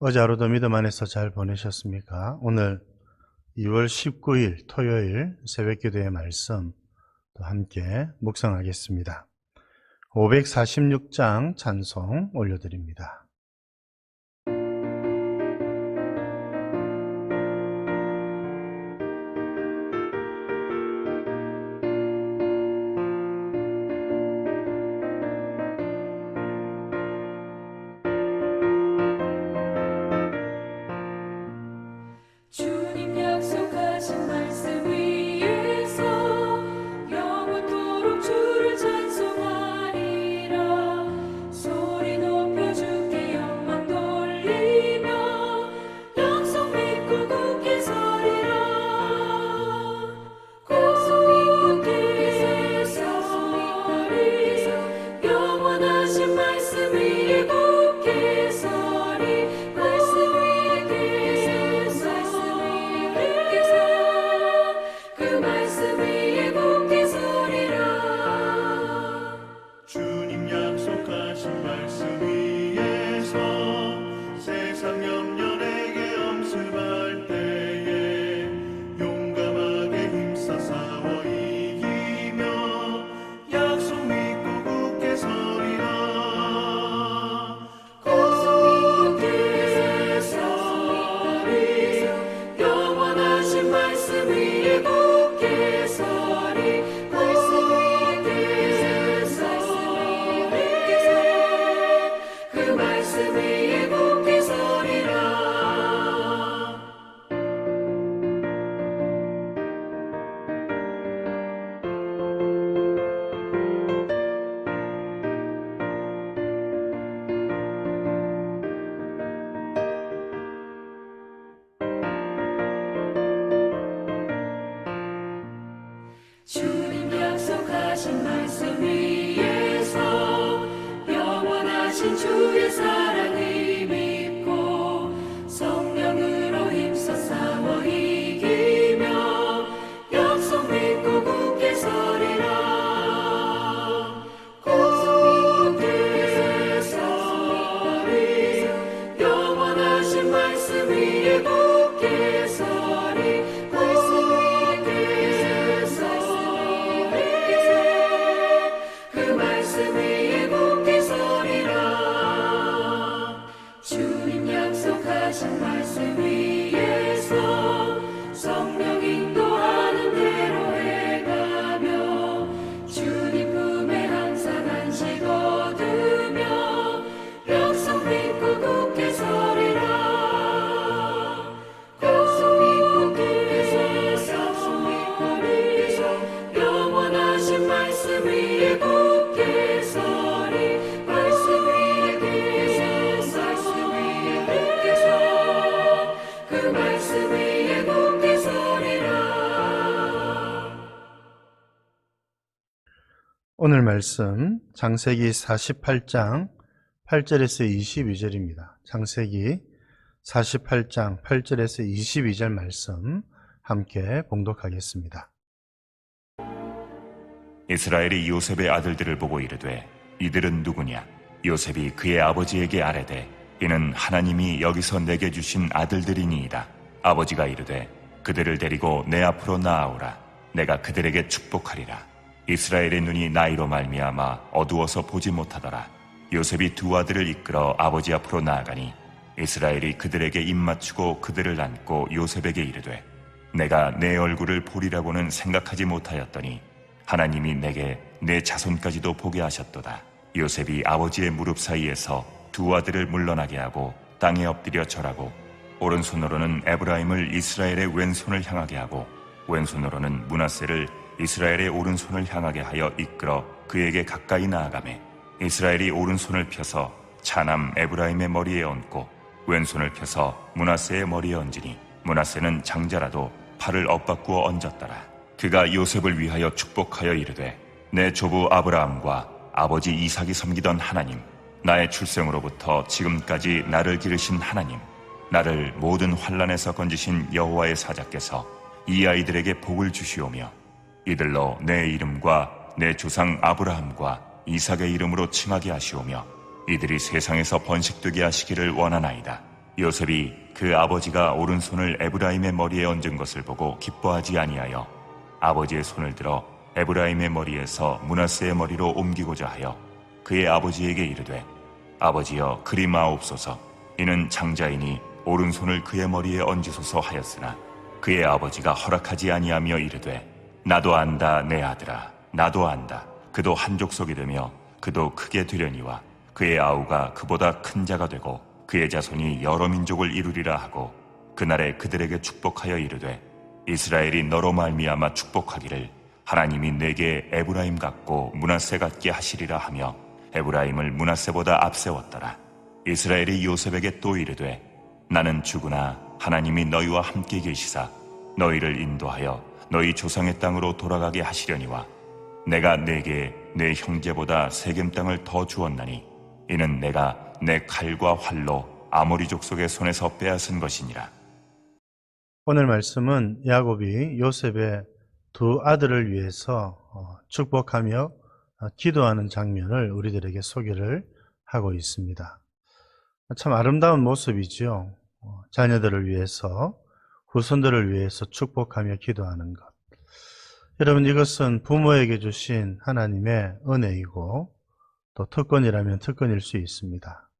어제 하루도 믿음 안에서 잘 보내셨습니까? 오늘 2월 19일 토요일 새벽기도의 말씀 또 함께 묵상하겠습니다. 546장 찬송 올려드립니다. 주님 약속하신 말씀 위에서 영원토록 주를 찬송하리라. 소리 높여 주께 영광 돌리며 약속 믿고 굳게 서리라. 굳게 서리 영원하신 말씀 위에 굳게 서리. 그 말씀 위에 굳게 서리라. 주님 약속하신 말씀 위에서 세상 염려 내게 엄습할 때에 용감하게 힘써 싸워 이기며 약속 믿고 굳게 서리라. 굳게 서리 영원하신 말씀 위에 굳게 서리. 굳게 서리 그 말씀 위에 굳게 서리라. 주님 약속하신 말씀 위에서 영원하신 주의 사랑을 믿고 성령으로 힘써 싸워 이기며 약속 믿고 굳게 서리라. 굳게 서리 영원하신 말씀 위에 굳게 서리. 그 말씀 위에 굳게 서리라. 주님 약속하신 말씀 위에서 성령 인도하는 대로 해가며 주님 품에 항상 안식 얻으며 약속 믿고 굳게 서리라. 영원하신 말씀 위에 굳게 서리. 말씀 위에 굳게 서. 그 말씀 위에 굳게 서리라. 오늘 말씀 창세기 48장 8절에서 22절입니다. 창세기 48장 8절에서 22절 말씀 함께 봉독하겠습니다. 이스라엘이 요셉의 아들들을 보고 이르되 이들은 누구냐? 요셉이 그의 아버지에게 아뢰되 이는 하나님이 여기서 내게 주신 아들들이니이다. 아버지가 이르되 그들을 데리고 내 앞으로 나아오라. 내가 그들에게 축복하리라. 이스라엘의 눈이 나이로 말미암아 어두워서 보지 못하더라. 요셉이 두 아들을 이끌어 아버지 앞으로 나아가니 이스라엘이 그들에게 입맞추고 그들을 안고 요셉에게 이르되 내가 내 얼굴을 보리라고는 생각하지 못하였더니 하나님이 내게 내 자손까지도 보게 하셨도다. 요셉이 아버지의 무릎 사이에서 두 아들을 물러나게 하고 땅에 엎드려 절하고 오른손으로는 에브라임을 이스라엘의 왼손을 향하게 하고 왼손으로는 므낫세를 이스라엘의 오른손을 향하게 하여 이끌어 그에게 가까이 나아가매 이스라엘이 오른손을 펴서 차남 에브라임의 머리에 얹고 왼손을 펴서 므낫세의 머리에 얹으니 므낫세는 장자라도 팔을 엇바꾸어 얹었더라. 그가 요셉을 위하여 축복하여 이르되 내 조부 아브라함과 아버지 이삭이 섬기던 하나님, 나의 출생으로부터 지금까지 나를 기르신 하나님, 나를 모든 환난에서 건지신 여호와의 사자께서 이 아이들에게 복을 주시오며 이들로 내 이름과 내 조상 아브라함과 이삭의 이름으로 칭하게 하시오며 이들이 세상에서 번식되게 하시기를 원하나이다. 요셉이 그 아버지가 오른손을 에브라임의 머리에 얹은 것을 보고 기뻐하지 아니하여 아버지의 손을 들어 에브라임의 머리에서 므낫세의 머리로 옮기고자 하여 그의 아버지에게 이르되 아버지여 그리 마옵소서. 이는 장자이니 오른손을 그의 머리에 얹으소서 하였으나 그의 아버지가 허락하지 아니하며 이르되 나도 안다 내 아들아 나도 안다. 그도 한 족속이 되며 그도 크게 되려니와 그의 아우가 그보다 큰 자가 되고 그의 자손이 여러 민족을 이루리라 하고 그날에 그들에게 축복하여 이르되 이스라엘이 너로 말미암아 축복하기를 하나님이 내게 에브라임 같고 므낫세 같게 하시리라 하며 에브라임을 므낫세보다 앞세웠더라. 이스라엘이 요셉에게 또 이르되 나는 죽으나 하나님이 너희와 함께 계시사 너희를 인도하여 너희 조상의 땅으로 돌아가게 하시려니와 내가 네게 내 형제보다 세겜 땅을 더 주었나니 이는 내가 내 칼과 활로 아모리 족속의 손에서 빼앗은 것이니라. 오늘 말씀은 야곱이 요셉의 두 아들을 위해서 축복하며 기도하는 장면을 우리들에게 소개를 하고 있습니다. 참 아름다운 모습이지요. 자녀들을 위해서, 후손들을 위해서 축복하며 기도하는 것. 여러분, 이것은 부모에게 주신 하나님의 은혜이고 또 특권이라면 특권일 수 있습니다.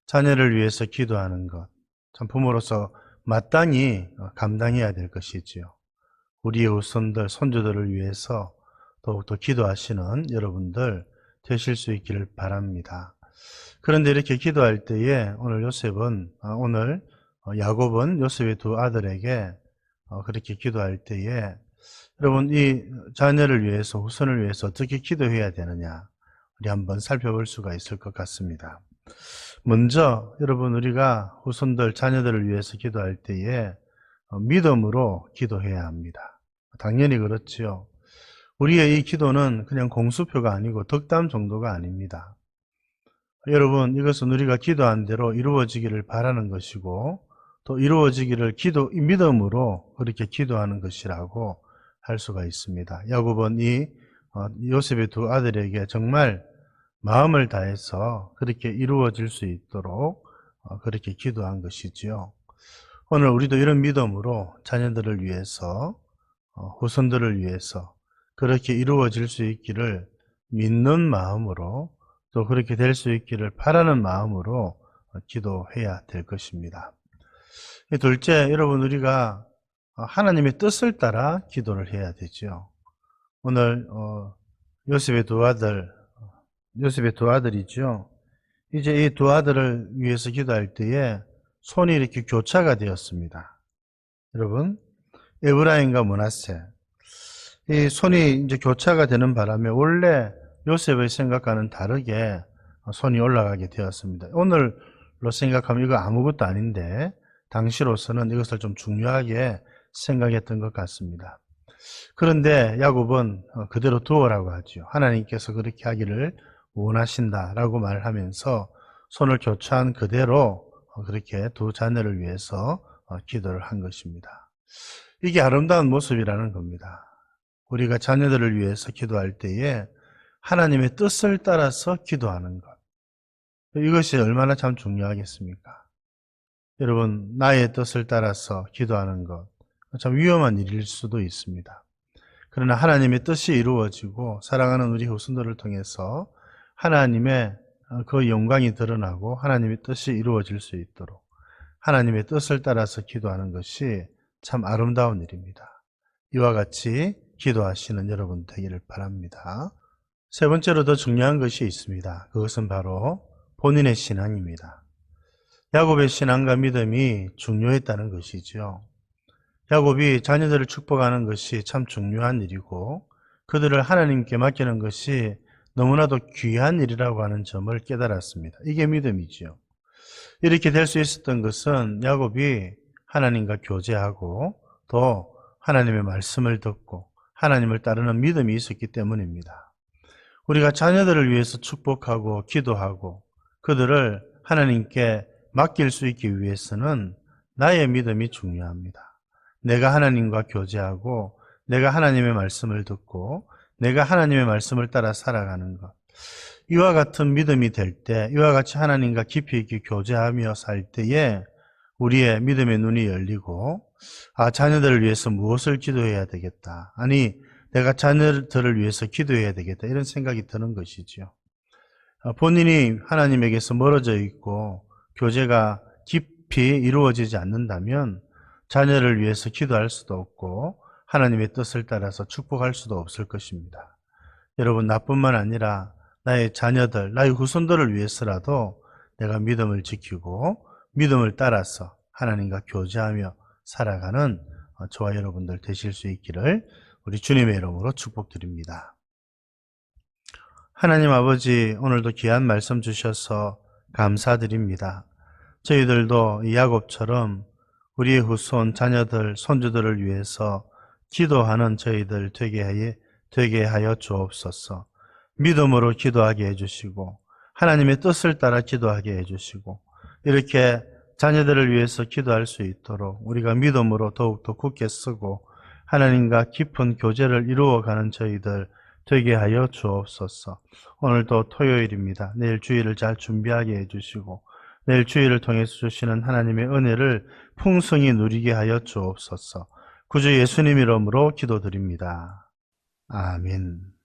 자녀를 위해서 기도하는 것, 참 부모로서 마땅히 감당해야 될 것이지요. 우리의 후손들, 손주들을 위해서 더욱더 기도하시는 여러분들 되실 수 있기를 바랍니다. 그런데 이렇게 기도할 때에 오늘 야곱은 요셉의 두 아들에게 그렇게 기도할 때에 여러분 이 자녀를 위해서, 후손을 위해서 어떻게 기도해야 되느냐 우리 한번 살펴볼 수가 있을 것 같습니다. 먼저 여러분 우리가 후손들, 자녀들을 위해서 기도할 때에 믿음으로 기도해야 합니다. 당연히 그렇지요. 우리의 이 기도는 그냥 공수표가 아니고 덕담 정도가 아닙니다. 여러분, 이것은 우리가 기도한 대로 이루어지기를 바라는 것이고 또 이루어지기를 믿음으로 그렇게 기도하는 것이라고 할 수가 있습니다. 야곱은 이 요셉의 두 아들에게 정말 마음을 다해서 그렇게 이루어질 수 있도록 그렇게 기도한 것이지요. 오늘 우리도 이런 믿음으로 자녀들을 위해서, 후손들을 위해서 그렇게 이루어질 수 있기를 믿는 마음으로 또 그렇게 될 수 있기를 바라는 마음으로 기도해야 될 것입니다. 둘째, 여러분 우리가 하나님의 뜻을 따라 기도를 해야 되죠. 오늘 요셉의 두 아들이죠. 이제 이 두 아들을 위해서 기도할 때에 손이 이렇게 교차가 되었습니다. 여러분, 에브라임과 므낫세. 이 손이 이제 교차가 되는 바람에 원래 요셉의 생각과는 다르게 손이 올라가게 되었습니다. 오늘로 생각하면 이거 아무것도 아닌데 당시로서는 이것을 좀 중요하게 생각했던 것 같습니다. 그런데 야곱은 그대로 두어라고 하죠. 하나님께서 그렇게 하기를 원하신다라고 말하면서 손을 교차한 그대로 그렇게 두 자녀를 위해서 기도를 한 것입니다. 이게 아름다운 모습이라는 겁니다. 우리가 자녀들을 위해서 기도할 때에 하나님의 뜻을 따라서 기도하는 것. 이것이 얼마나 참 중요하겠습니까? 여러분, 나의 뜻을 따라서 기도하는 것, 참 위험한 일일 수도 있습니다. 그러나 하나님의 뜻이 이루어지고 사랑하는 우리 후손들을 통해서 하나님의 그 영광이 드러나고 하나님의 뜻이 이루어질 수 있도록 하나님의 뜻을 따라서 기도하는 것이 참 아름다운 일입니다. 이와 같이 기도하시는 여러분 되기를 바랍니다. 세 번째로 더 중요한 것이 있습니다. 그것은 바로 본인의 신앙입니다. 야곱의 신앙과 믿음이 중요했다는 것이죠. 야곱이 자녀들을 축복하는 것이 참 중요한 일이고 그들을 하나님께 맡기는 것이 너무나도 귀한 일이라고 하는 점을 깨달았습니다. 이게 믿음이지요. 이렇게 될 수 있었던 것은 야곱이 하나님과 교제하고 또 하나님의 말씀을 듣고 하나님을 따르는 믿음이 있었기 때문입니다. 우리가 자녀들을 위해서 축복하고 기도하고 그들을 하나님께 맡길 수 있기 위해서는 나의 믿음이 중요합니다. 내가 하나님과 교제하고 내가 하나님의 말씀을 듣고 내가 하나님의 말씀을 따라 살아가는 것. 이와 같은 믿음이 될 때, 이와 같이 하나님과 깊이 있게 교제하며 살 때에 우리의 믿음의 눈이 열리고 자녀들을 위해서 무엇을 기도해야 되겠다. 아니 내가 자녀들을 위해서 기도해야 되겠다. 이런 생각이 드는 것이죠. 본인이 하나님에게서 멀어져 있고 교제가 깊이 이루어지지 않는다면 자녀를 위해서 기도할 수도 없고 하나님의 뜻을 따라서 축복할 수도 없을 것입니다. 여러분, 나뿐만 아니라 나의 자녀들, 나의 후손들을 위해서라도 내가 믿음을 지키고 믿음을 따라서 하나님과 교제하며 살아가는 저와 여러분들 되실 수 있기를 우리 주님의 이름으로 축복드립니다. 하나님 아버지, 오늘도 귀한 말씀 주셔서 감사드립니다. 저희들도 이 야곱처럼 우리의 후손, 자녀들, 손주들을 위해서 기도하는 저희들 되게 하여 주옵소서. 믿음으로 기도하게 해주시고 하나님의 뜻을 따라 기도하게 해주시고 이렇게 자녀들을 위해서 기도할 수 있도록 우리가 믿음으로 더욱더 굳게 쓰고 하나님과 깊은 교제를 이루어가는 저희들 되게 하여 주옵소서. 오늘도 토요일입니다. 내일 주일을 잘 준비하게 해주시고 내일 주일을 통해서 주시는 하나님의 은혜를 풍성히 누리게 하여 주옵소서. 구주 예수님 이름으로 기도드립니다. 아멘.